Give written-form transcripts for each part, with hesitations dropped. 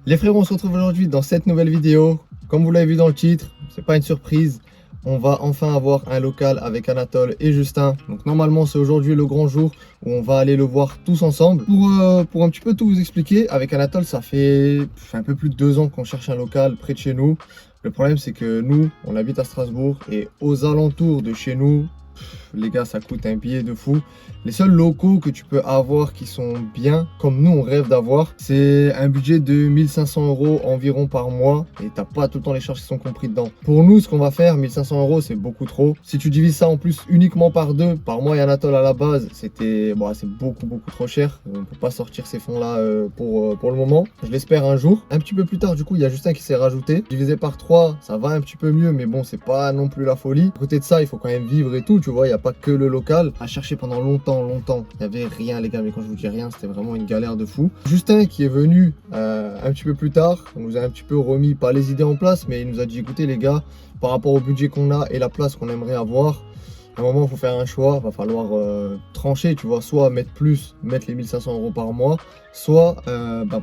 Les frérots, on se retrouve aujourd'hui dans cette nouvelle vidéo. Comme vous l'avez vu dans le titre, c'est pas une surprise. On va enfin avoir un local avec Anatole et Justin. Donc normalement c'est aujourd'hui le grand jour où on va aller le voir tous ensemble. Pour un petit peu tout vous expliquer, avec Anatole ça fait un peu plus de 2 ans qu'on cherche un local près de chez nous. Le problème c'est que nous, on habite à Strasbourg et aux alentours de chez nous, les gars, ça coûte un billet de fou. Les seuls locaux que tu peux avoir qui sont bien, comme nous on rêve d'avoir, c'est un budget de 1500 € environ par mois et t'as pas tout le temps les charges qui sont compris dedans. Pour nous, ce qu'on va faire, 1500 € c'est beaucoup trop. Si tu divises ça en plus uniquement par 2, par mois et Anatole à la base, c'est beaucoup trop cher. On peut pas sortir ces fonds là pour le moment. Je l'espère un jour. Un petit peu plus tard, du coup, il y a Justin qui s'est rajouté. Divisé par 3, ça va un petit peu mieux, mais bon, c'est pas non plus la folie. À côté de ça, il faut quand même vivre et tout, tu vois, il n'y a pas que le local. À chercher pendant longtemps, il n'y avait rien les gars, mais quand je vous dis rien, c'était vraiment une galère de fou. Justin qui est venu un petit peu plus tard, on nous a un petit peu remis pas les idées en place, mais il nous a dit écoutez les gars, par rapport au budget qu'on a et la place qu'on aimerait avoir, à un moment il faut faire un choix, va falloir trancher, tu vois, soit mettre les 1500 € par mois, soit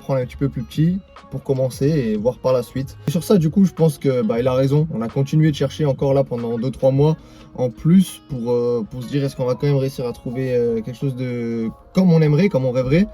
prendre un petit peu plus petit pour commencer et voir par la suite. Et sur ça du coup je pense que il a raison, on a continué de chercher encore là pendant 2-3 mois en plus pour se dire est-ce qu'on va quand même réussir à trouver quelque chose de comme on aimerait, comme on rêverait.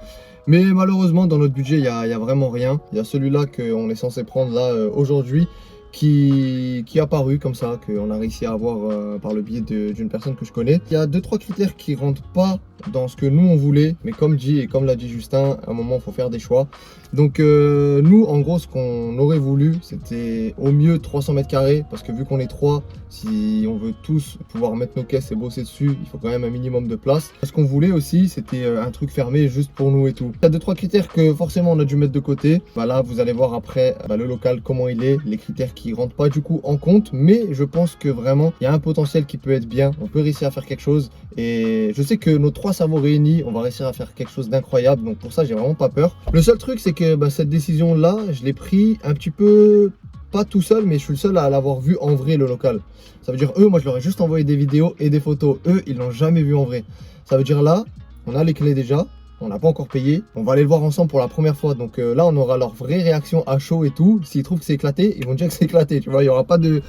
Mais malheureusement dans notre budget il y a vraiment rien. Il y a celui-là qu'on est censé prendre là aujourd'hui qui est apparu comme ça, qu'on a réussi à avoir par le biais d'une personne que je connais. Il y a 2-3 critères qui rentrent pas dans ce que nous on voulait, mais comme dit et comme l'a dit Justin, à un moment il faut faire des choix. Donc nous en gros ce qu'on aurait voulu c'était au mieux 300 mètres carrés, parce que vu qu'on est 3, si on veut tous pouvoir mettre nos caisses et bosser dessus, il faut quand même un minimum de place. Ce qu'on voulait aussi c'était un truc fermé juste pour nous et tout. Il y a 2-3 critères que forcément on a dû mettre de côté. Là vous allez voir après le local comment il est, les critères qui rentrent pas du coup en compte, mais je pense que vraiment il y a un potentiel qui peut être bien, on peut réussir à faire quelque chose et je sais que nos 3 cerveaux réunis, on va réussir à faire quelque chose d'incroyable, donc pour ça j'ai vraiment pas peur. Le seul truc c'est que cette décision là je l'ai pris un petit peu, pas tout seul, mais je suis le seul à l'avoir vu en vrai le local. Ça veut dire eux, moi je leur ai juste envoyé des vidéos et des photos, eux ils l'ont jamais vu en vrai. Ça veut dire là on a les clés déjà, on n'a pas encore payé, on va aller le voir ensemble pour la première fois, donc là on aura leur vraie réaction à chaud et tout. S'ils trouvent que c'est éclaté, ils vont dire que c'est éclaté, tu vois, il n'y aura pas de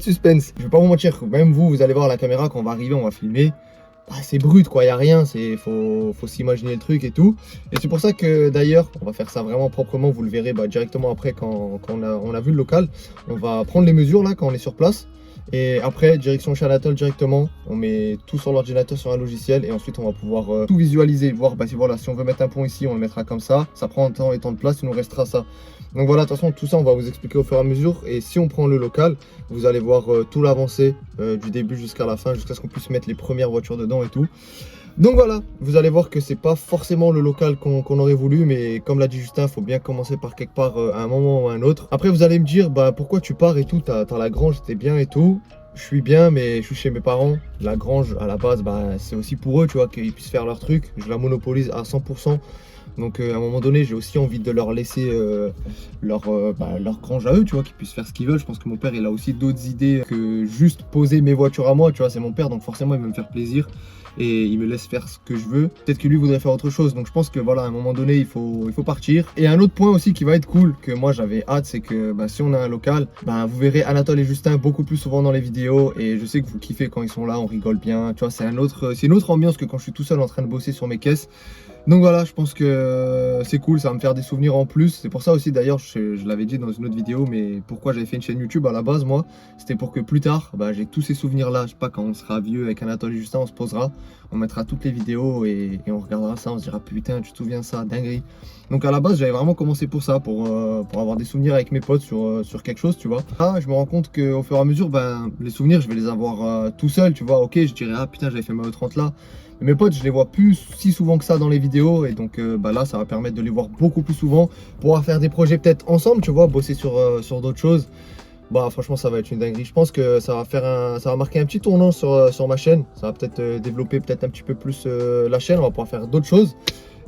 suspense. Je vais pas vous mentir, même vous allez voir la caméra, quand on va arriver, on va filmer, c'est brut quoi, il n'y a rien, faut s'imaginer le truc et tout. Et c'est pour ça que d'ailleurs on va faire ça vraiment proprement, vous le verrez directement après quand on a vu le local. On va prendre les mesures là quand on est sur place. Et après, direction chez Anatole directement, on met tout sur l'ordinateur, sur un logiciel, et ensuite on va pouvoir tout visualiser, voir si on veut mettre un pont ici, on le mettra comme ça, ça prend temps et temps de place, il nous restera ça. Donc voilà, de toute façon tout ça on va vous expliquer au fur et à mesure, et si on prend le local, vous allez voir tout l'avancée du début jusqu'à la fin, jusqu'à ce qu'on puisse mettre les premières voitures dedans et tout. Donc voilà, vous allez voir que c'est pas forcément le local qu'on aurait voulu, mais comme l'a dit Justin, il faut bien commencer par quelque part à un moment ou à un autre. Après vous allez me dire, pourquoi tu pars et tout, t'as la grange, t'es bien et tout. Je suis bien, mais je suis chez mes parents. La grange, à la base, c'est aussi pour eux, tu vois, qu'ils puissent faire leur truc. Je la monopolise à 100%. Donc à un moment donné, j'ai aussi envie de leur laisser leur grange à eux, tu vois, qu'ils puissent faire ce qu'ils veulent. Je pense que mon père, il a aussi d'autres idées que juste poser mes voitures à moi, tu vois, c'est mon père, donc forcément, il veut me faire plaisir. Et il me laisse faire ce que je veux. Peut-être que lui voudrait faire autre chose. Donc je pense que voilà, à un moment donné, il faut partir. Et un autre point aussi qui va être cool, que moi j'avais hâte, c'est que si on a un local, vous verrez Anatole et Justin beaucoup plus souvent dans les vidéos. Et je sais que vous kiffez quand ils sont là, on rigole bien. Tu vois, c'est une autre ambiance que quand je suis tout seul en train de bosser sur mes caisses. Donc voilà, je pense que c'est cool, ça va me faire des souvenirs en plus. C'est pour ça aussi d'ailleurs, je l'avais dit dans une autre vidéo, mais pourquoi j'avais fait une chaîne YouTube à la base, moi, c'était pour que plus tard, j'ai tous ces souvenirs là, je sais pas, quand on sera vieux avec Anatole et Justin, on se posera, on mettra toutes les vidéos et on regardera ça, on se dira putain, tu te souviens ça, dinguerie. Donc à la base, j'avais vraiment commencé pour ça, pour avoir des souvenirs avec mes potes sur quelque chose, tu vois. Là, je me rends compte qu'au fur et à mesure, les souvenirs, je vais les avoir tout seul, tu vois. Ok, je dirais, ah putain, j'avais fait ma E30 là. Mais mes potes, je les vois plus si souvent que ça dans les vidéos, et donc là ça va permettre de les voir beaucoup plus souvent, pouvoir faire des projets peut-être ensemble, tu vois, bosser sur d'autres choses. Franchement ça va être une dinguerie. Je pense que ça va marquer un petit tournant sur ma chaîne. Ça va peut-être développer peut-être un petit peu plus la chaîne. On va pouvoir faire d'autres choses,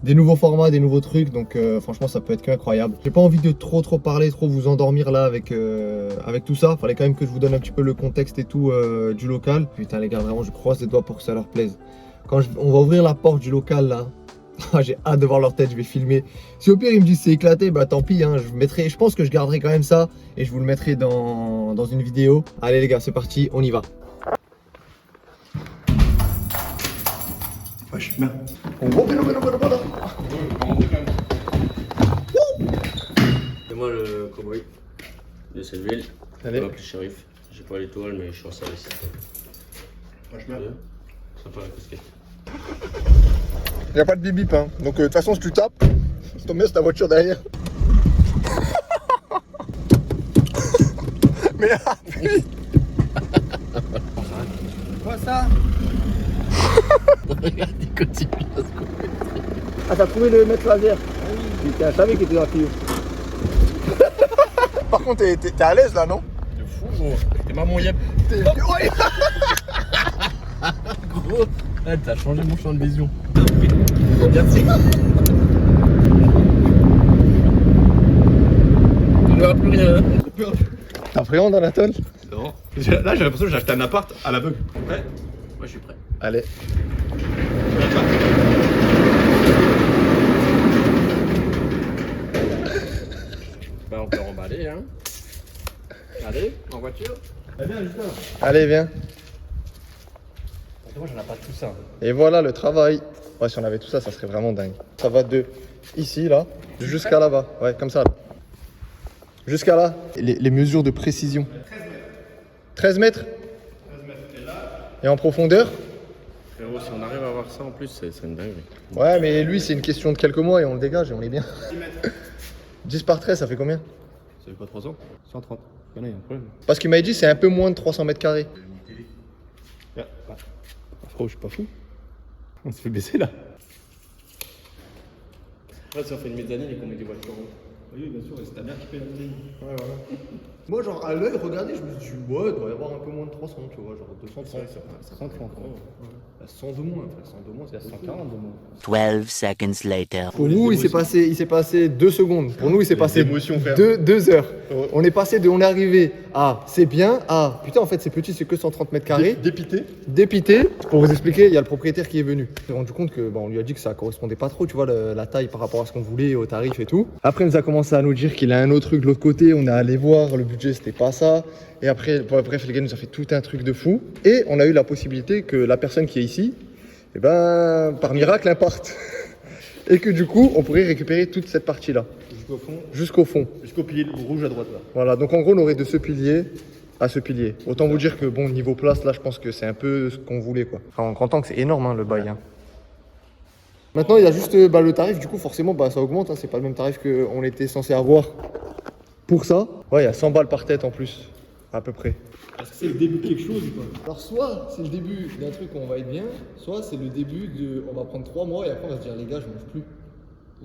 des nouveaux formats, des nouveaux trucs, donc franchement ça peut être incroyable. J'ai pas envie de trop parler, trop vous endormir là avec tout ça. Fallait quand même que je vous donne un petit peu le contexte et tout du local. Putain les gars, vraiment je croise les doigts pour que ça leur plaise. Quand on va ouvrir la porte du local là, J'ai hâte de voir leur tête, je vais filmer. Si au pire ils me disent c'est éclaté, bah tant pis, hein, je pense que je garderai quand même ça et je vous le mettrai dans une vidéo. Allez les gars, c'est parti, on y va. Ouais, je suis bien. C'est moi le cowboy de cette ville. Allez. Je m'appelle Shérif. J'ai pas l'étoile, mais je suis en service. Ouais, je suis bien. Sympa la casquette. Il n'y a pas de bip bip, hein. Donc de toute façon si tu tapes, c'est ton mieux, c'est ta voiture derrière. Mais appuie. Quoi ça? Regarde, il continue à se couper. Ah t'as trouvé le mètre laser? Je savais qu'il était dans la tuyau. Par contre t'es à l'aise là, non? De fou, gros. T'es maman yep. Ouais. Gros, là, t'as changé mon champ de vision. Merci. Je ne vois plus rien. T'appréhendes Anatole? Non. Là, j'ai l'impression que j'ai acheté un appart à l'aveugle. Ouais, moi je suis prêt. Allez. Bah, on peut remballer, hein. Allez, en voiture. Allez viens. Moi, j'en ai pas tout ça. Et voilà le travail. Ouais, si on avait tout ça, ça serait vraiment dingue. Ça va de ici, là, jusqu'à là-bas. Ouais, comme ça. Là. Jusqu'à là. Les mesures de précision. 13 mètres. 13 mètres. Et en profondeur? Frérot, si on arrive à voir ça en plus, c'est une dinguerie. Ouais, mais lui, c'est une question de quelques mois et on le dégage et on est bien. 10 par 13, ça fait combien? Ça fait pas 300? 130. Il y a un problème. Parce qu'il m'a dit c'est un peu moins de 300 mètres carrés. Frérot, je suis pas fou. On se fait baisser là. Après, si on fait une mezzanine et qu'on met des voitures. Oui, bien sûr, c'est ta mère qui paye la mezzanine. Ouais, voilà. Moi, genre, à l'œil, regardez, je me suis dit, ouais, il doit y avoir un peu moins de 300, tu vois, genre 230. Ça rentre encore. 100 de moins, frère, 100 de moins, c'est 140 de moins. 12 seconds later. Pour nous, il s'est passé 2 secondes. Pour nous, il s'est passé émotions, frère. 2 heures. Ouais. On est arrivé à c'est bien, à putain, en fait, c'est petit, c'est que 130 mètres carrés. Dépité. Dépité. Pour vous expliquer, il y a le propriétaire qui est venu. On s'est rendu compte que, on lui a dit que ça correspondait pas trop, tu vois, la taille par rapport à ce qu'on voulait, au tarif et tout. Après, il nous a commencé à nous dire qu'il a un autre truc de l'autre côté. On est allé voir, le budget, c'était pas ça. Et après, bref, les gars nous a fait tout un truc de fou. Et on a eu la possibilité que la personne qui est ici, eh ben, par miracle, elle parte. Et que du coup, on pourrait récupérer toute cette partie-là. Jusqu'au fond. Jusqu'au fond. Jusqu'au pilier rouge à droite là. Voilà, donc en gros, on aurait de ce pilier à ce pilier. Autant vous dire que, bon, niveau place, là, je pense que c'est un peu ce qu'on voulait, quoi. Enfin, on entend que c'est énorme, hein, le bail. Hein. Maintenant, il y a juste le tarif, du coup, forcément, bah, ça augmente. Hein, c'est pas le même tarif qu'on était censé avoir pour ça. Ouais, il y a 100 balles par tête en plus, à peu près. Est-ce que c'est le début de quelque chose ou pas? Alors, soit c'est le début d'un truc où on va être bien, soit c'est le début de. On va prendre 3 mois et après, on va se dire, les gars, je mange plus.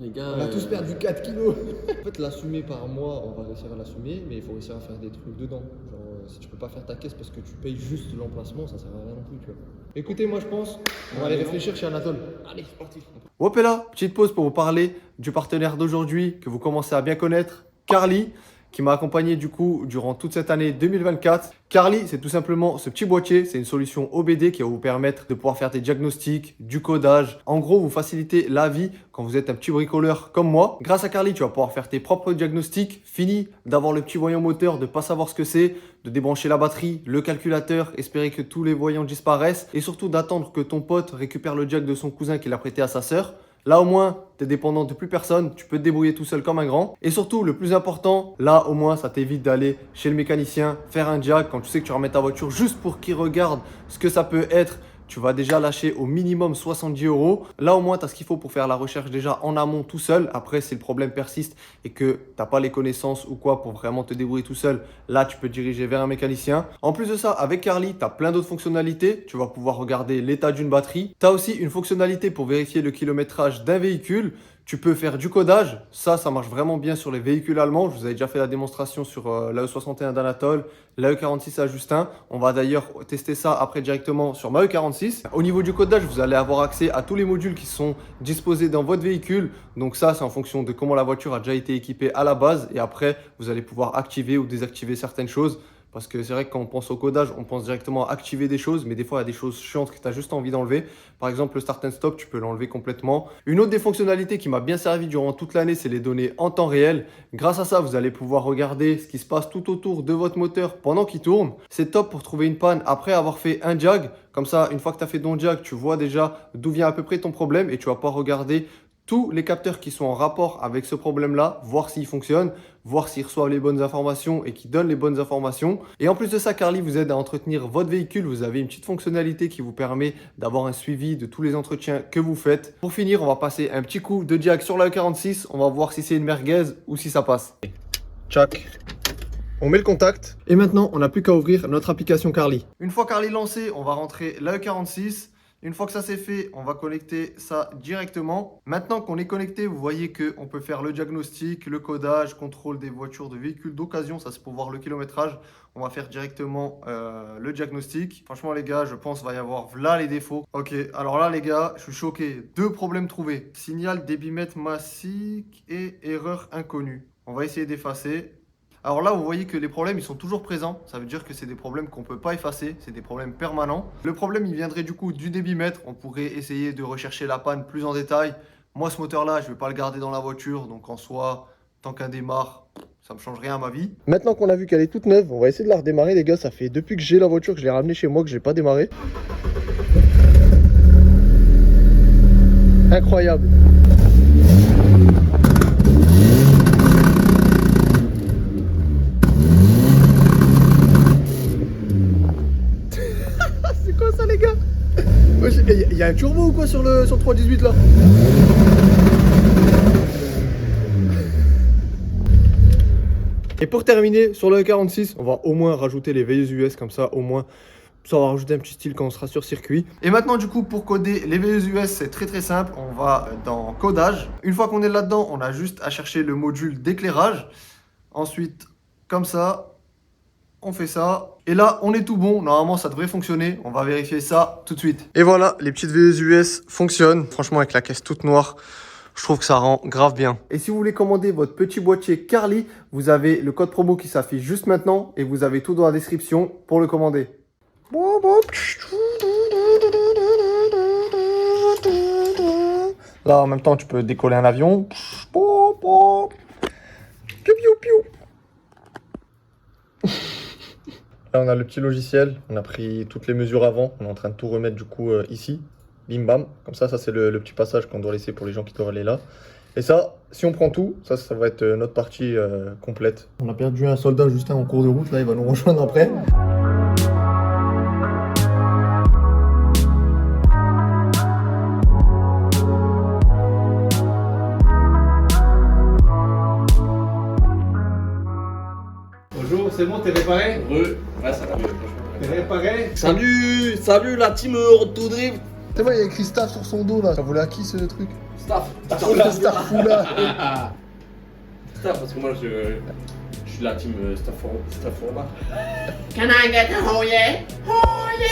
Les gars. On a tous perdu 4 kilos. En fait, l'assumer par mois, on va réussir à l'assumer, mais il faut réussir à faire des trucs dedans. Genre, si tu peux pas faire ta caisse parce que tu payes juste l'emplacement, ça sert à rien non plus, tu vois. Écoutez, moi je pense, on va aller réfléchir chez Anatole. Allez, c'est parti. Hop et là, petite pause pour vous parler du partenaire d'aujourd'hui que vous commencez à bien connaître, Carly, qui m'a accompagné du coup durant toute cette année 2024. Carly, c'est tout simplement ce petit boîtier, c'est une solution OBD qui va vous permettre de pouvoir faire des diagnostics, du codage. En gros, vous facilitez la vie quand vous êtes un petit bricoleur comme moi. Grâce à Carly, tu vas pouvoir faire tes propres diagnostics. Fini d'avoir le petit voyant moteur, de pas savoir ce que c'est, de débrancher la batterie, le calculateur, espérer que tous les voyants disparaissent et surtout d'attendre que ton pote récupère le jack de son cousin qu'il a prêté à sa sœur. Là au moins, tu es dépendant de plus personne, tu peux te débrouiller tout seul comme un grand. Et surtout, le plus important, là au moins, ça t'évite d'aller chez le mécanicien, faire un jack quand tu sais que tu remets ta voiture juste pour qu'il regarde ce que ça peut être. Tu vas déjà lâcher au minimum 70 €. Là, au moins, tu as ce qu'il faut pour faire la recherche déjà en amont tout seul. Après, si le problème persiste et que tu n'as pas les connaissances ou quoi pour vraiment te débrouiller tout seul, là, tu peux te diriger vers un mécanicien. En plus de ça, avec Carly, tu as plein d'autres fonctionnalités. Tu vas pouvoir regarder l'état d'une batterie. Tu as aussi une fonctionnalité pour vérifier le kilométrage d'un véhicule. Tu peux faire du codage, ça marche vraiment bien sur les véhicules allemands. Je vous avais déjà fait la démonstration sur l'AE61 d'Anatole, l'AE46 à Justin. On va d'ailleurs tester ça après directement sur ma E46. Au niveau du codage, vous allez avoir accès à tous les modules qui sont disposés dans votre véhicule. Donc ça, c'est en fonction de comment la voiture a déjà été équipée à la base. Et après, vous allez pouvoir activer ou désactiver certaines choses. Parce que c'est vrai que quand on pense au codage, on pense directement à activer des choses, mais des fois, il y a des choses chiantes que tu as juste envie d'enlever. Par exemple, le start and stop, tu peux l'enlever complètement. Une autre des fonctionnalités qui m'a bien servi durant toute l'année, c'est les données en temps réel. Grâce à ça, vous allez pouvoir regarder ce qui se passe tout autour de votre moteur pendant qu'il tourne. C'est top pour trouver une panne après avoir fait un jag. Comme ça, une fois que tu as fait ton jag, tu vois déjà d'où vient à peu près ton problème et tu vas pouvoir regarder tous les capteurs qui sont en rapport avec ce problème-là, voir s'ils fonctionnent, voir s'ils reçoivent les bonnes informations et qu'ils donnent les bonnes informations. Et en plus de ça, Carly vous aide à entretenir votre véhicule. Vous avez une petite fonctionnalité qui vous permet d'avoir un suivi de tous les entretiens que vous faites. Pour finir, on va passer un petit coup de jack sur la E46. On va voir si c'est une merguez ou si ça passe. Tchac. On met le contact. Et maintenant, on n'a plus qu'à ouvrir notre application Carly. Une fois Carly lancée, on va rentrer la E46. Une fois que ça c'est fait, on va connecter ça directement. Maintenant qu'on est connecté, vous voyez qu'on peut faire le diagnostic, le codage, contrôle des voitures de véhicules d'occasion. Ça c'est pour voir le kilométrage. On va faire directement le diagnostic. Franchement les gars, je pense qu'il va y avoir là les défauts. Ok, alors là les gars, je suis choqué. 2 problèmes trouvés. Signal débitmètre massique et erreur inconnue. On va essayer d'effacer. Alors là, vous voyez que les problèmes, ils sont toujours présents. Ça veut dire que c'est des problèmes qu'on ne peut pas effacer. C'est des problèmes permanents. Le problème, il viendrait du coup du débitmètre. On pourrait essayer de rechercher la panne plus en détail. Moi, ce moteur-là, je ne vais pas le garder dans la voiture. Donc en soi, tant qu'un démarre, ça ne me change rien à ma vie. Maintenant qu'on a vu qu'elle est toute neuve, on va essayer de la redémarrer, les gars. Ça fait depuis que j'ai la voiture, que je l'ai ramenée chez moi, que je n'ai pas démarré. Incroyable. Il y a un turbo ou quoi sur le 318 là? Et pour terminer sur le E46, on va au moins rajouter les veilleuses US, comme ça au moins ça va rajouter un petit style quand on sera sur circuit. Et maintenant du coup pour coder les veilleuses US c'est très simple, on va dans codage. Une fois qu'on est là-dedans, on a juste à chercher le module d'éclairage. Ensuite comme ça, on fait ça. Et là, on est tout bon. Normalement, ça devrait fonctionner. On va vérifier ça tout de suite. Et voilà, les petites veilleuses US fonctionnent. Franchement, avec la caisse toute noire, je trouve que ça rend grave bien. Et si vous voulez commander votre petit boîtier Carly, vous avez le code promo qui s'affiche juste maintenant. Et vous avez tout dans la description pour le commander. Là, en même temps, tu peux décoller un avion. Là, on a le petit logiciel, on a pris toutes les mesures avant, on est en train de tout remettre du coup ici, bim bam, comme ça c'est le petit passage qu'on doit laisser pour les gens qui doivent aller là. Et ça, si on prend tout, ça va être notre partie complète. On a perdu un soldat Justin en cours de route, là il va nous rejoindre après. Bonjour, c'est bon, t'es réparé? Ouais, ça va mieux, franchement. T'es réparé? Salut la team Auto Drift. C'est vrai, il y a écrit staff sur son dos là. Ça voulait à qui ce truc? Staff. Staff Foula. Staff, parce que moi je suis de la team Staff Format. Can I get a oh yeah? Oh yeah!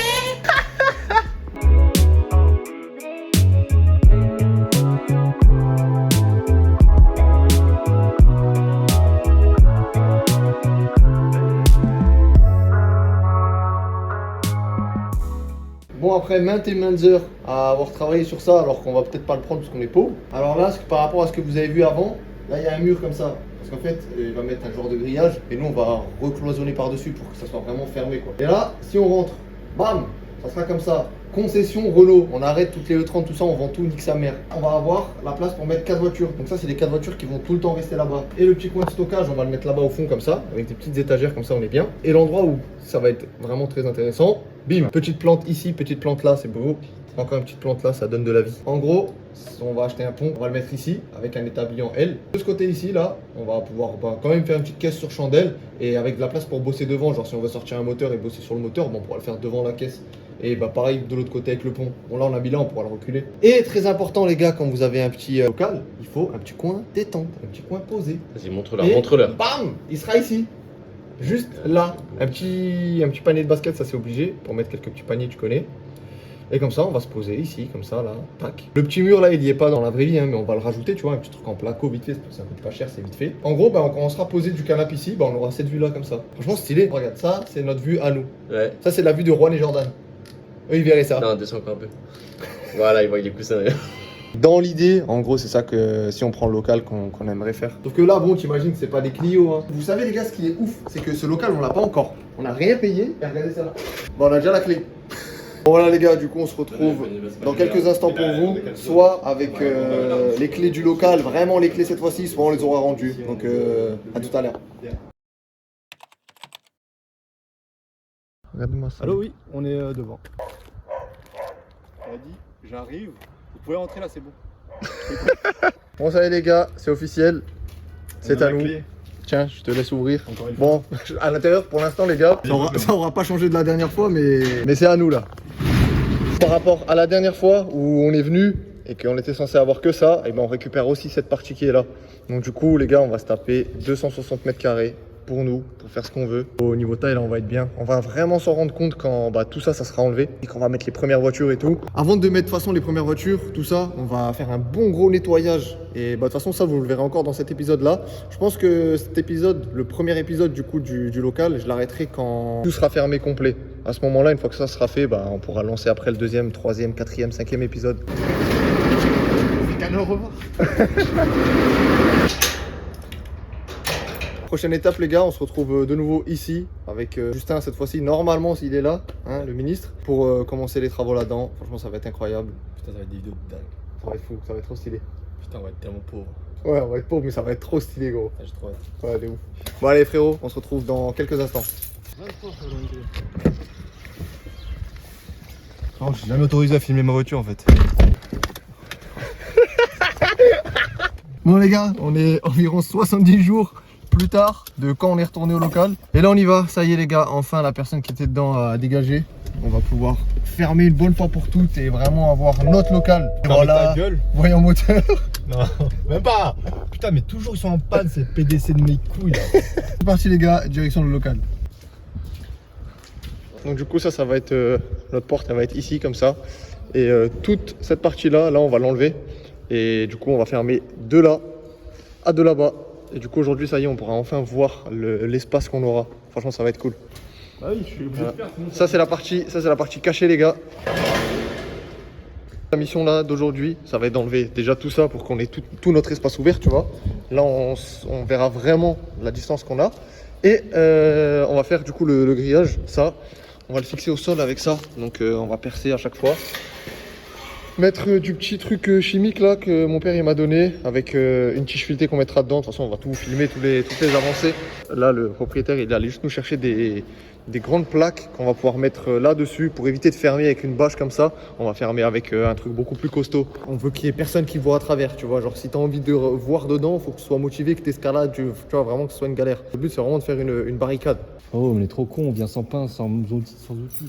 Bon, après maintes et maintes heures à avoir travaillé sur ça, alors qu'on va peut-être pas le prendre parce qu'on est pauvre. Alors là, par rapport à ce que vous avez vu avant, là il y a un mur comme ça. Parce qu'en fait, il va mettre un genre de grillage et nous on va recloisonner par-dessus pour que ça soit vraiment fermé quoi. Et là, si on rentre, bam, ça sera comme ça. Concession Renault, on arrête toutes les E30, tout ça, on vend tout, nique sa mère. On va avoir la place pour mettre 4 voitures. Donc ça, c'est les 4 voitures qui vont tout le temps rester là-bas. Et le petit coin de stockage, on va le mettre là-bas au fond comme ça, avec des petites étagères comme ça, on est bien. Et l'endroit où ça va être vraiment très intéressant, bim, petite plante ici, petite plante là, c'est beau. Encore une petite plante là, ça donne de la vie. En gros, on va acheter un pont, on va le mettre ici, avec un établi en L. De ce côté ici, là, on va pouvoir quand même faire une petite caisse sur chandelle, et avec de la place pour bosser devant. Genre si on veut sortir un moteur et bosser sur le moteur, bon, on pourra le faire devant la caisse. Et bah pareil de l'autre côté avec le pont. Bon là on a mis là, on pourra le reculer. Et très important les gars, quand vous avez un petit local, il faut un petit coin détente, un petit coin posé. Vas-y, montre-leur. Bam, il sera ici. Juste là. Un petit panier de basket, ça c'est obligé. Pour mettre quelques petits paniers, tu connais. Et comme ça, on va se poser ici, comme ça, là, tac. Le petit mur, là, il y est pas dans la vraie vie, hein, mais on va le rajouter, tu vois, un petit truc en placo, vite fait, ça coûte pas cher, c'est vite fait. En gros, bah, quand on sera posé du canapé ici, bah, on aura cette vue-là, comme ça. Franchement, stylé. Regarde, ça, c'est notre vue à nous. Ouais. Ça, c'est la vue de Juan et Jordan. Eux, ils verraient ça. Non, descends encore un peu. Voilà, il voit les coussins. Dans l'idée, en gros, c'est ça que si on prend le local qu'on aimerait faire. Sauf que là, bon, t'imagines, c'est pas des Clio. Hein. Vous savez, les gars, ce qui est ouf, c'est que ce local, on l'a pas encore. On n'a rien payé. Et regardez ça là. Bon, on a déjà la clé. Bon, voilà, les gars, du coup, on se retrouve dans quelques instants pour vous. Soit avec les clés du local, vraiment les clés cette fois-ci, soit on les aura rendues. Donc, à tout à l'heure. Regarde-moi ça. Allô, oui, on est devant. Elle a dit, j'arrive. Vous pouvez rentrer là, c'est bon. Bon, ça y est, les gars, c'est officiel. C'est On a à la nous. clé. Tiens, je te laisse ouvrir. Encore une Bon, à l'intérieur, pour l'instant, les gars, ça aura pas changé de la dernière fois, mais c'est à nous là. Par rapport à la dernière fois où on est venu et qu'on était censé avoir que ça, et ben on récupère aussi cette partie qui est là. Donc du coup, les gars, on va se taper 260 mètres carrés pour nous, pour faire ce qu'on veut. Au niveau taille, là, on va être bien. On va vraiment s'en rendre compte quand tout ça, ça sera enlevé et qu'on va mettre les premières voitures et tout. Avant de mettre de toute façon les premières voitures, tout ça, on va faire un bon gros nettoyage. Et de toute façon, ça, vous le verrez encore dans cet épisode-là. Je pense que cet épisode, le premier épisode du coup du local, je l'arrêterai quand tout sera fermé complet. À ce moment-là, une fois que ça sera fait, on pourra lancer après le deuxième, troisième, quatrième, cinquième épisode. Au revoir. Prochaine étape, les gars, on se retrouve de nouveau ici avec Justin cette fois-ci, normalement s'il est là, hein, le ministre, pour commencer les travaux là-dedans. Franchement, ça va être incroyable. Putain, ça va être des vidéos de dingue. Ça va être fou, ça va être trop stylé. Putain, on va être tellement pauvres. Ouais, on va être pauvre, mais ça va être trop stylé, gros. Ah, j'ai trop hâte. Ouais, de ouf. Bon, allez, frérot, on se retrouve dans quelques instants. Non, je suis jamais autorisé à filmer ma voiture en fait. Bon, les gars, on est environ 70 jours plus tard de quand on est retourné au local. Et là, on y va. Ça y est, les gars, enfin, la personne qui était dedans a dégagé. On va pouvoir fermer une bonne fois pour toutes et vraiment avoir notre local. Voilà. Ta gueule. Voyant moteur. Non, même pas. Putain, mais toujours ils sont en panne ces PDC de mes couilles là. C'est parti, les gars, direction le local. Donc du coup, ça va être notre porte, elle va être ici comme ça. Et toute cette partie-là, on va l'enlever. Et du coup, on va fermer de là à de là-bas. Et du coup, aujourd'hui, ça y est, on pourra enfin voir l'espace qu'on aura. Franchement, ça va être cool. Ah oui, je suis obligé de faire. Ça, c'est la partie cachée, les gars. La mission là d'aujourd'hui, ça va être d'enlever déjà tout ça pour qu'on ait tout notre espace ouvert, tu vois. Là, on verra vraiment la distance qu'on a. Et on va faire du coup le grillage, ça. On va le fixer au sol avec ça. Donc, on va percer à chaque fois. Mettre du petit truc chimique là que mon père il m'a donné avec une tige filetée qu'on mettra dedans. De toute façon, on va tout filmer, toutes les avancées. Là, le propriétaire il allait juste nous chercher des grandes plaques qu'on va pouvoir mettre là-dessus pour éviter de fermer avec une bâche comme ça. On va fermer avec un truc beaucoup plus costaud. On veut qu'il y ait personne qui voit à travers, tu vois. Genre, si tu as envie de voir dedans, il faut que tu sois motivé, que tu escalades, tu vois, vraiment que ce soit une galère. Le but, c'est vraiment de faire une barricade. Oh, on est trop con, on vient sans pain, sans outils,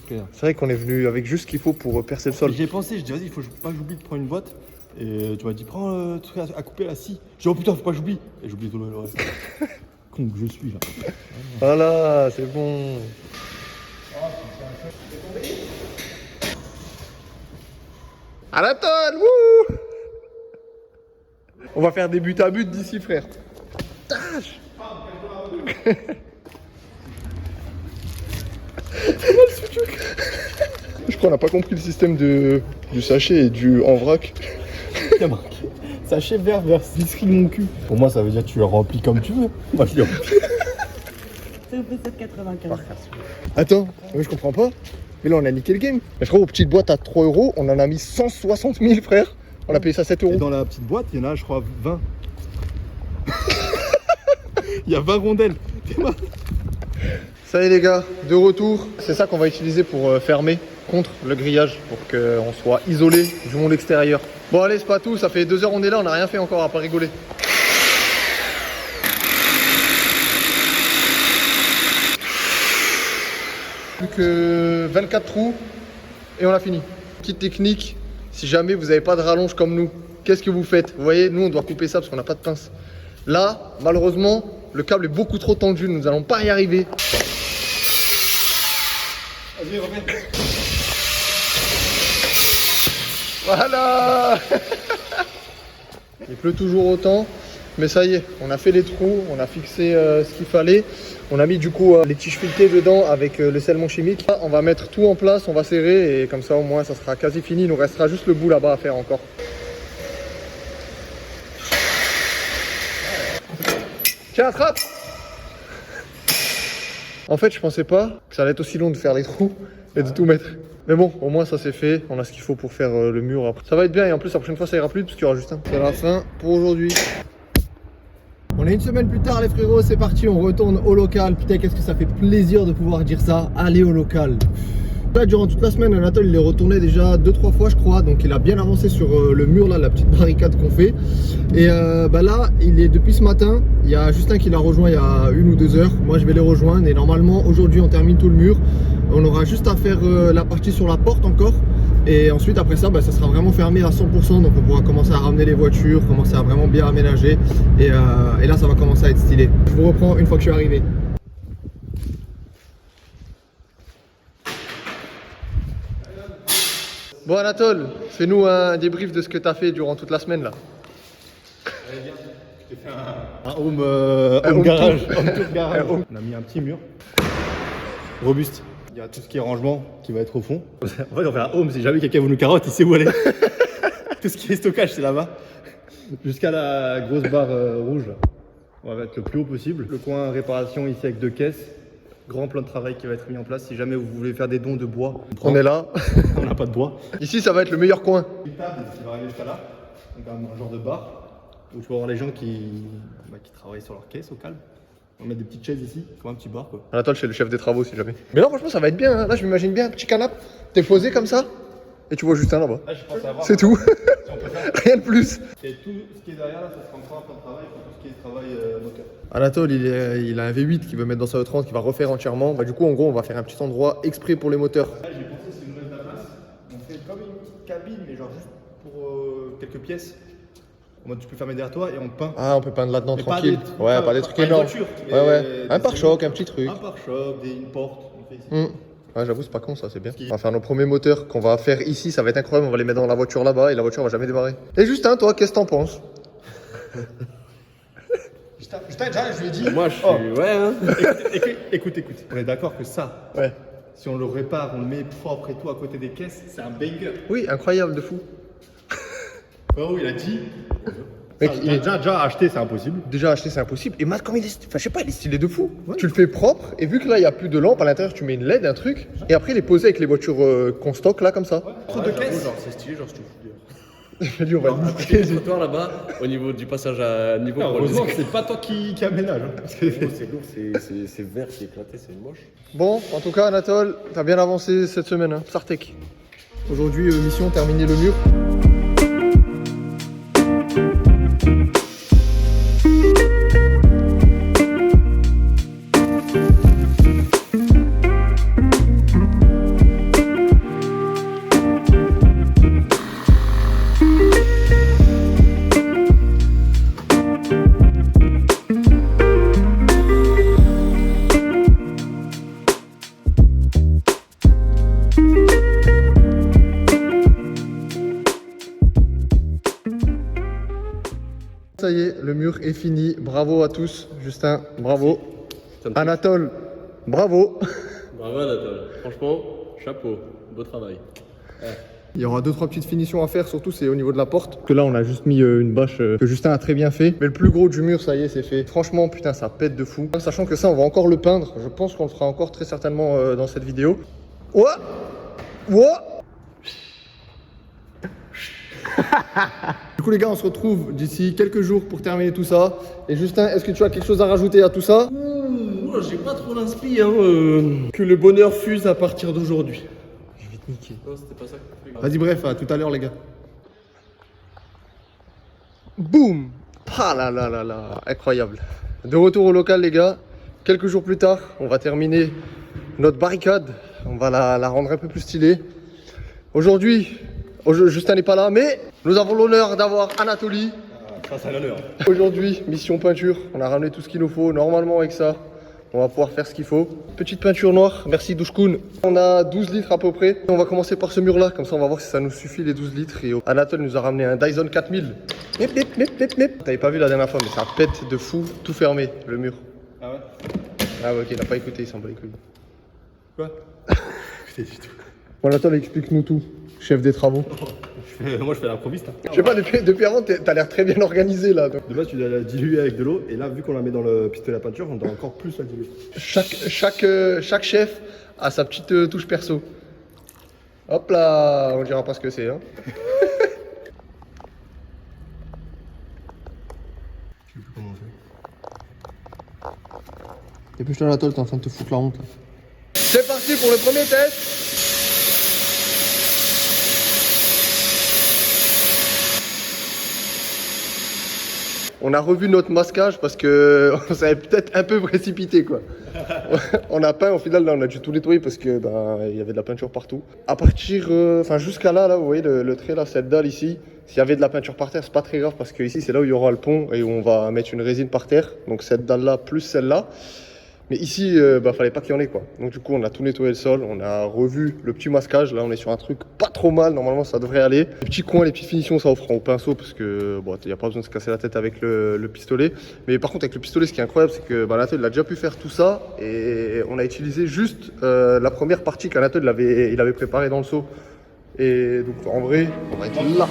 frère. C'est vrai qu'on est venu avec juste ce qu'il faut pour percer le sol. J'ai pensé, je dis vas-y, il faut pas que j'oublie de prendre une boîte. Et tu m'as dit prends le truc à couper là, si. J'ai dit oh putain, faut pas que j'oublie. Et j'oublie tout le reste. Con que je suis là. Voilà, c'est bon. À la tonne, wouh! On va faire des buts à but d'ici, frère. Tâche. Je crois qu'on n'a pas compris le système du sachet et du en vrac. Il y a marqué sachet vert biscuit de mon cul. Pour moi, ça veut dire que tu le remplis comme tu veux. Moi, je le remplis. Ça vous fait 7,95. Attends, mais je comprends pas. Mais là, on a niqué le game. Mais frérot, petite boîte à 3 €, on en a mis 160 000, frère. On a payé ça 7 Et €. dans la petite boîte, il y en a, je crois, 20. Il y a 20 rondelles. Ça y est les gars, de retour. C'est ça qu'on va utiliser pour fermer contre le grillage, pour qu'on soit isolé du monde extérieur. Bon allez, c'est pas tout, ça fait 2 heures on est là, on n'a rien fait encore à part rigoler. Plus que 24 trous et on a fini. Petite technique, si jamais vous n'avez pas de rallonge comme nous, qu'est-ce que vous faites? Vous voyez, nous on doit couper ça parce qu'on n'a pas de pince. Là, malheureusement, le câble est beaucoup trop tendu, nous n'allons pas y arriver. Vas-y, reviens. Voilà. Il pleut toujours autant, mais ça y est, on a fait les trous, on a fixé ce qu'il fallait. On a mis du coup les tiges filetées dedans avec le scellement chimique. On va mettre tout en place, on va serrer et comme ça au moins ça sera quasi fini. Il nous restera juste le bout là-bas à faire encore. Tiens, attrape! En fait, je pensais pas que ça allait être aussi long de faire les trous et de tout mettre. Mais bon, au moins ça c'est fait. On a ce qu'il faut pour faire le mur après. Ça va être bien et en plus la prochaine fois ça ira plus parce qu'il y aura juste un. C'est la fin pour aujourd'hui. On est une semaine plus tard les frérots, c'est parti, on retourne au local. Putain, qu'est-ce que ça fait plaisir de pouvoir dire ça, aller au local. Là, durant toute la semaine, Anatole il est retourné déjà 2-3 fois je crois, donc il a bien avancé sur le mur là, la petite barricade qu'on fait. Et là, il est depuis ce matin, il y a Justin qui l'a rejoint il y a 1 ou 2 heures. Moi je vais les rejoindre et normalement aujourd'hui on termine tout le mur. On aura juste à faire la partie sur la porte encore. Et ensuite après ça, ça sera vraiment fermé à 100%, donc on pourra commencer à ramener les voitures, commencer à vraiment bien aménager. Et là ça va commencer à être stylé. Je vous reprends une fois que je suis arrivé. Bon Anatole, fais-nous un débrief de ce que tu as fait durant toute la semaine là. Un home garage. On a mis un petit mur robuste. Il y a tout ce qui est rangement qui va être au fond. En fait, on fait un home, si jamais quelqu'un veut nous carotte, il sait où aller. Tout ce qui est stockage, c'est là-bas. Jusqu'à la grosse barre rouge. Là. On va être le plus haut possible. Le coin réparation ici avec 2 caisses. Grand plan de travail qui va être mis en place. Si jamais vous voulez faire des dons de bois, On est là. on n'a pas de bois. Ici ça va être le meilleur coin. Une table qui va arriver jusqu'à là. Donc un genre de bar. Où tu peux voir les gens qui travaillent sur leur caisse au calme. On met des petites chaises ici, comme un petit bar quoi. Anatole c'est le chef des travaux si jamais. Mais là franchement ça va être bien, hein. Là je m'imagine bien un petit canapé. T'es posé comme ça et tu vois Justin là-bas. Là, je pense avoir. C'est tout. Si on peut faire. Rien de plus. Et tout ce qui est derrière là, ça sera encore un plan de travail pour tout ce qui est travail moteur. Anatole il a un V8 qu'il veut mettre dans sa E30 qu'il va refaire entièrement. Du coup en gros on va faire un petit endroit exprès pour les moteurs. Là j'ai pensé c'est une nouvelle place. On fait comme une petite cabine mais genre juste pour quelques pièces. En mode tu peux fermer derrière toi et on peint. Ah on peut peindre là-dedans Mais tranquille. Pas des trucs une énormes. voiture, Ouais. mais Un pare-choc, un petit truc. Un pare-choc, une porte. On fait ici. Ouais j'avoue c'est pas con ça, c'est bien. On va faire nos premiers moteurs qu'on va faire ici, ça va être incroyable. On va les mettre dans la voiture là-bas et la voiture va jamais démarrer. Et Justin toi qu'est-ce que t'en penses? Justin déjà je lui ai dit. Moi je suis. Ouais, hein. Écoute. On est d'accord que ça, Ouais. si on le répare, on le met propre et tout à côté des caisses, c'est un banger. Oui incroyable de fou. Oh, il a dit. Mec, Ah, il est déjà acheté, c'est impossible. déjà acheté, c'est impossible. Et Matt, comme il est, enfin, je sais pas, il est stylé de fou. Tu le fais propre, et vu que là, il n'y a plus de lampe à l'intérieur, tu mets une LED, un truc, et après, il est posé avec les voitures qu'on stocke là, comme ça. Trop de caisses. Genre c'est stylé, genre je te fous dehors. Je lui, on va le niquer. Le trottoir là-bas, au niveau du passage à niveau pour Heureusement les que c'est pas toi qui aménage. Hein, parce que- C'est lourd, c'est vert, c'est éclaté, c'est moche. Bon, en tout cas, Anatole, t'as bien avancé cette semaine, hein. Sartek. Aujourd'hui, mission, terminer le mur. Ça y est, le mur est fini. Bravo à tous. Justin, bravo. Anatole, bravo. Bravo Anatole, franchement, chapeau, beau travail. Il y aura 2-3 petites finitions à faire, surtout c'est au niveau de la porte. Que là on a juste mis une bâche que Justin a très bien fait. Mais le plus gros du mur, ça y est, c'est fait. Franchement, putain, ça pète de fou. Sachant que ça, on va encore le peindre. Je pense qu'on le fera encore très certainement dans cette vidéo. Ouais. Du coup les gars, on se retrouve d'ici quelques jours pour terminer tout ça. Et Justin, est-ce que tu as quelque chose à rajouter à tout ça? Moi j'ai pas trop l'inspi, hein. Que le bonheur fuse à partir d'aujourd'hui. Je vais te niquer. Non, c'était pas ça que tu fais. Vas-y, bref, à tout à l'heure les gars. Boum. Ah là là là là, incroyable. De retour au local les gars. Quelques jours plus tard, on va terminer notre barricade. On va la rendre un peu plus stylée. Aujourd'hui, Justin n'est pas là, mais nous avons l'honneur d'avoir Anatoly. Ça, c'est à l'honneur. Aujourd'hui, mission peinture. On a ramené tout ce qu'il nous faut. Normalement avec ça, On va pouvoir faire ce qu'il faut. Petite peinture noire, merci Douchkoun. On a 12 litres à peu près. On va commencer par ce mur-là, comme ça on va voir si ça nous suffit les 12 litres. Et Anatole nous a ramené un Dyson 4000. T'avais pas vu la dernière fois, mais ça pète de fou, tout fermé, le mur. Ah ouais? Ah ouais, ok, il a pas écouté, il s'en bat les couilles. Quoi? Écoutez du tout. Bon, Anatole, explique-nous tout, chef des travaux. Moi je fais l'improviste. Hein. Je sais pas, depuis avant, t'as l'air très bien organisé là. Donc. De base tu dois la diluer avec de l'eau et là vu qu'on la met dans le pistolet à peinture on doit encore plus la diluer. Chaque chef a sa petite touche perso. Hop là, on dira pas ce que c'est. Hein. Je sais plus comment on fait. Dépêche-toi Anatole, t'es en train de te foutre la honte. Là. C'est parti pour le premier test. On a revu notre masquage parce que on s'avait peut-être un peu précipité quoi. On a peint, au final là on a dû tout nettoyer parce que il y avait de la peinture partout. À partir, jusqu'à là, vous voyez le trait là, cette dalle ici. S'il y avait de la peinture par terre, c'est pas très grave parce que ici c'est là où il y aura le pont et où on va mettre une résine par terre. Donc cette dalle là plus celle-là. Mais ici, fallait pas qu'il y en ait quoi. Donc du coup, on a tout nettoyé le sol, on a revu le petit masquage. Là, on est sur un truc pas trop mal. Normalement, ça devrait aller. Les petits coins, les petites finitions, ça on fera au pinceau parce que il n'y a pas besoin de se casser la tête avec le pistolet. Mais par contre, avec le pistolet, ce qui est incroyable, c'est que Anatole il a déjà pu faire tout ça et on a utilisé juste la première partie qu'Anatole il avait préparée dans le seau. Et donc en vrai, on va être là.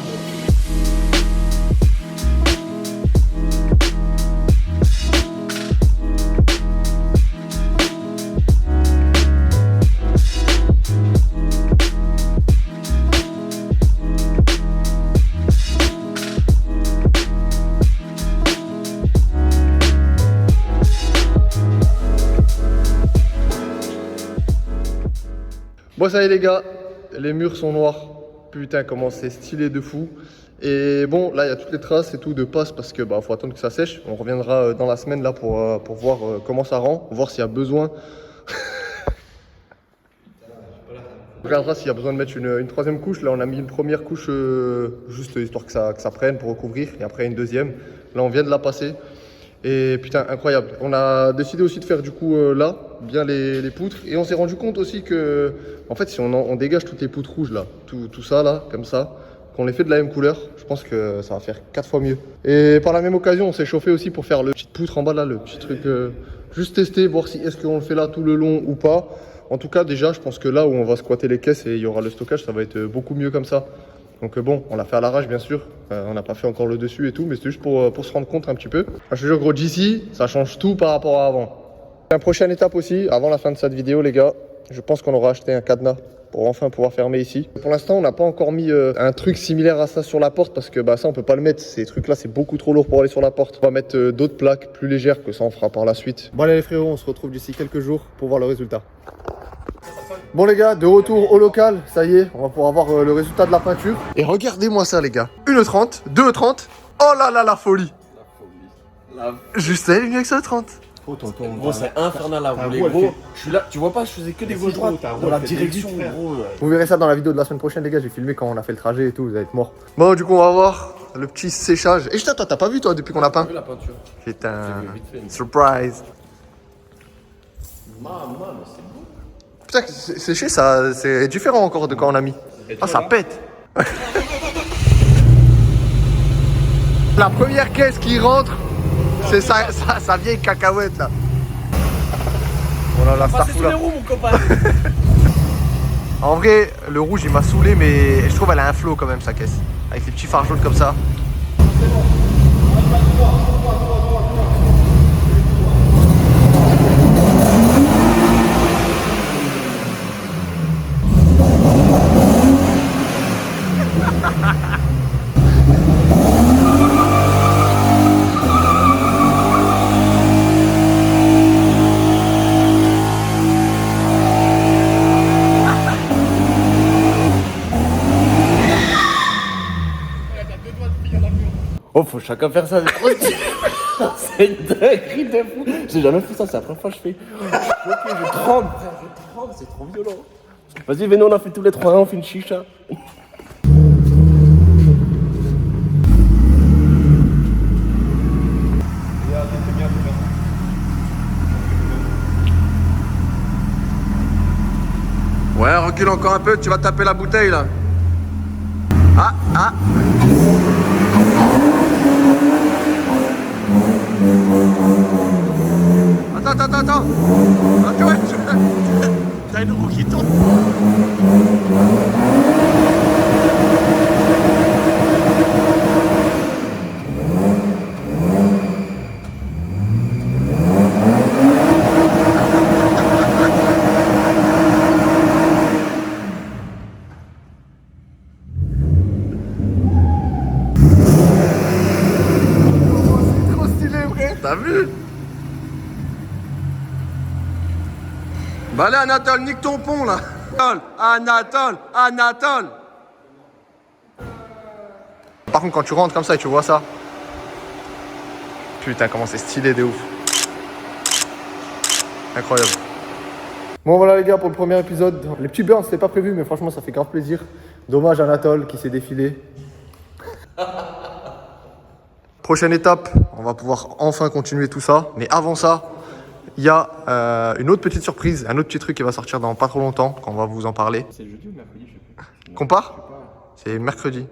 Bon ça y est les gars, les murs sont noirs. Putain comment c'est stylé de fou. Et bon là il y a toutes les traces et tout de passe parce que faut attendre que ça sèche. On reviendra dans la semaine là pour voir comment ça rend, voir s'il y a besoin. On regardera s'il y a besoin de mettre une troisième couche. Là on a mis une première couche juste histoire que ça prenne pour recouvrir et après une deuxième. Là on vient de la passer. Et putain, incroyable. On a décidé aussi de faire du coup là, bien les poutres. Et on s'est rendu compte aussi que, en fait, si on dégage toutes les poutres rouges là, tout ça là, comme ça, qu'on les fait de la même couleur, je pense que ça va faire 4 fois mieux. Et par la même occasion, on s'est chauffé aussi pour faire le petit poutre en bas là, le petit truc, juste tester, voir si est-ce qu'on le fait là tout le long ou pas. En tout cas, déjà, je pense que là où on va squatter les caisses et il y aura le stockage, ça va être beaucoup mieux comme ça. Donc bon, on l'a fait à l'arrache bien sûr, on n'a pas fait encore le dessus et tout, mais c'était juste pour se rendre compte un petit peu. Je te jure gros, d'ici, ça change tout par rapport à avant. Une prochaine étape aussi, avant la fin de cette vidéo les gars, je pense qu'on aura acheté un cadenas pour enfin pouvoir fermer ici. Pour l'instant, on n'a pas encore mis un truc similaire à ça sur la porte parce que ça on peut pas le mettre, ces trucs là c'est beaucoup trop lourd pour aller sur la porte. On va mettre d'autres plaques plus légères que ça on fera par la suite. Bon allez les frérots, on se retrouve d'ici quelques jours pour voir le résultat. Bon les gars, de retour au local, ça y est, on va pouvoir voir le résultat de la peinture. Et regardez-moi ça les gars, 1,30, 2,30, oh là là la folie. Juste elle est venue avec ça 30. Gros c'est infernal à rouler gros. Je suis là, tu vois pas, je faisais que des gauche droite dans la direction gros. Vous verrez ça dans la vidéo de la semaine prochaine les gars, j'ai filmé quand on a fait le trajet et tout, vous allez être morts. Bon du coup on va voir le petit séchage. Et putain toi t'as pas vu toi depuis qu'on a peint? La peinture. Putain, surprise. Putain, sécher, ça, c'est différent encore de quand on a mis. Ah, ça pète. La première caisse qui rentre, c'est sa vieille cacahuète là. On a la starfou là. En vrai, le rouge il m'a saoulé, mais je trouve elle a un flow quand même sa caisse. Avec les petits phares jaunes comme ça. Oh, faut chacun faire ça. C'est une dinguerie de fou. J'ai jamais fait ça, c'est la première fois que je fais. Ok, je tremble, frère, je tremble, c'est trop violent. Vas-y, venez, on a fait tous les trois, on fait une chicha. recule encore un peu, tu vas taper la bouteille là. Ah, ah. Attends. Ah, tu vois, t'as une roue qui tombe. T'as vu? Bah allez Anatole, nique ton pont là. Anatole. Par contre quand tu rentres comme ça et tu vois ça. Putain comment c'est stylé de ouf. Incroyable. Bon voilà les gars pour le premier épisode. Les petits burns c'était pas prévu mais franchement ça fait grave plaisir. Dommage Anatole qui s'est défilé. Prochaine étape, on va pouvoir enfin continuer tout ça. Mais avant ça, il y a une autre petite surprise, un autre petit truc qui va sortir dans pas trop longtemps, qu'on va vous en parler. C'est le jeudi ou mercredi, je sais plus. Compare ? C'est mercredi.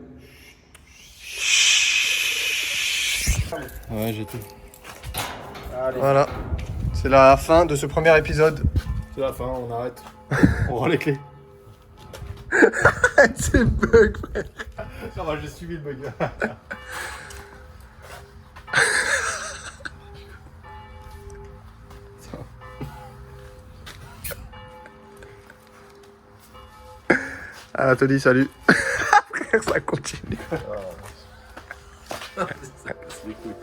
Ouais, j'ai tout. Allez. Voilà, c'est la fin de ce premier épisode. C'est la fin, on arrête. On rend les clés. C'est bug, frère. Ça va, j'ai suivi le bug. Anatoly, salut. Frère, ça continue. Ça casse les couilles.